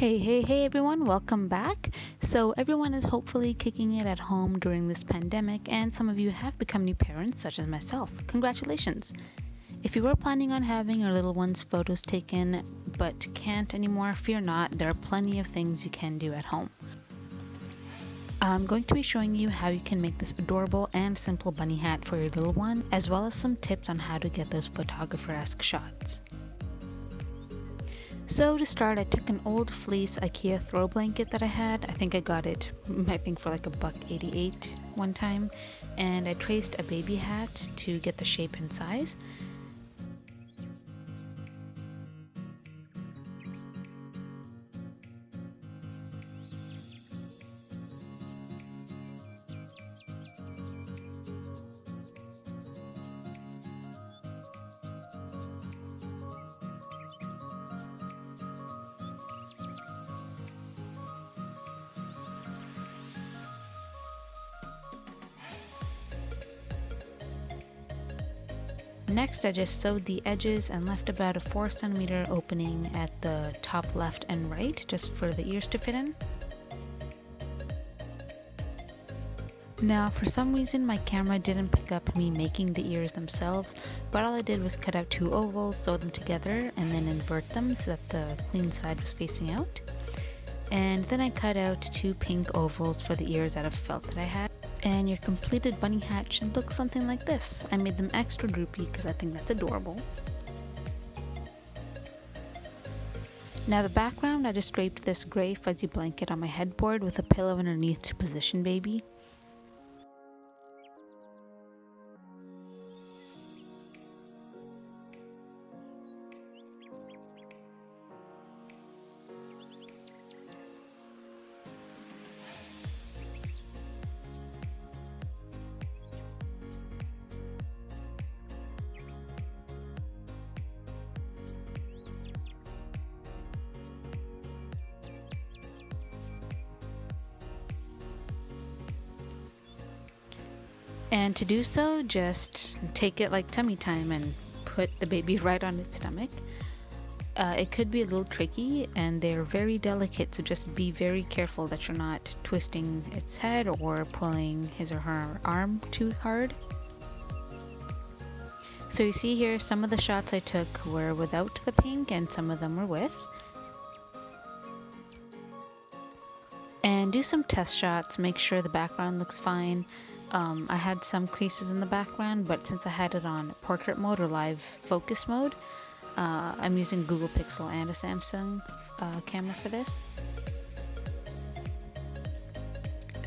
Hey everyone, welcome back. So everyone is hopefully kicking it at home during this pandemic, and some of you have become new parents, such as myself. Congratulations. If you were planning on having your little one's photos taken but can't anymore, fear not, there are plenty of things you can do at home. I'm going to be showing you how you can make this adorable and simple bunny hat for your little one, as well as some tips on how to get those photographer-esque shots. So to start, I took an old fleece IKEA throw blanket that I had. I think I got it, for like $1.88 one time. And I traced a baby hat to get the shape and size. Next, I just sewed the edges and left about a 4 centimeter opening at the top left and right, just for the ears to fit in. Now, for some reason, my camera didn't pick up me making the ears themselves, but all I did was cut out 2 ovals, sew them together, and then invert them so that the clean side was facing out. And then I cut out 2 pink ovals for the ears out of felt that I had. And your completed bunny hat should look something like this. I made them extra droopy because I think that's adorable. Now the background, I just draped this gray fuzzy blanket on my headboard with a pillow underneath to position baby. And to do so, just take it like tummy time and put the baby right on its stomach. It could be a little tricky and they're very delicate, so just be very careful that you're not twisting its head or pulling his or her arm too hard. So you see here, some of the shots I took were without the pink and some of them were with. And do some test shots, make sure the background looks fine. I had some creases in the background, but since I had it on portrait mode or live focus mode, I'm using Google Pixel and a Samsung camera for this.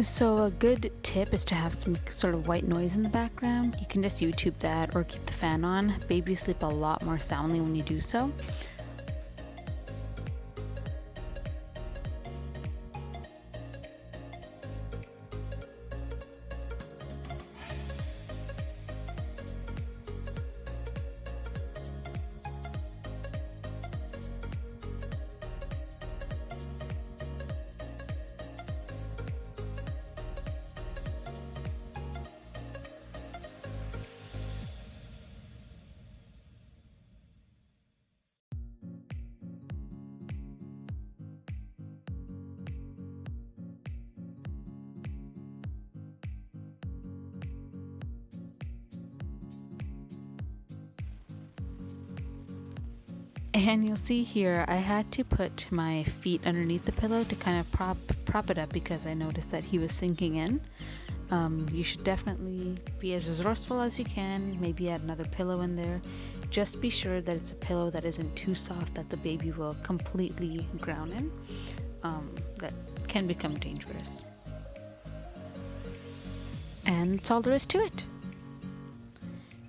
So a good tip is to have some sort of white noise in the background. You can just YouTube that or keep the fan on. Babies sleep a lot more soundly when you do so. And you'll see here, I had to put my feet underneath the pillow to kind of prop it up because I noticed that he was sinking in. You should definitely be as resourceful as you can, maybe add another pillow in there. Just be sure that it's a pillow that isn't too soft that the baby will completely drown in. That can become dangerous. And that's all there is to it.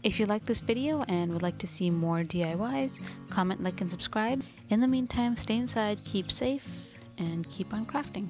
If you like this video and would like to see more DIYs, comment, like, and subscribe. In the meantime, stay inside, keep safe, and keep on crafting.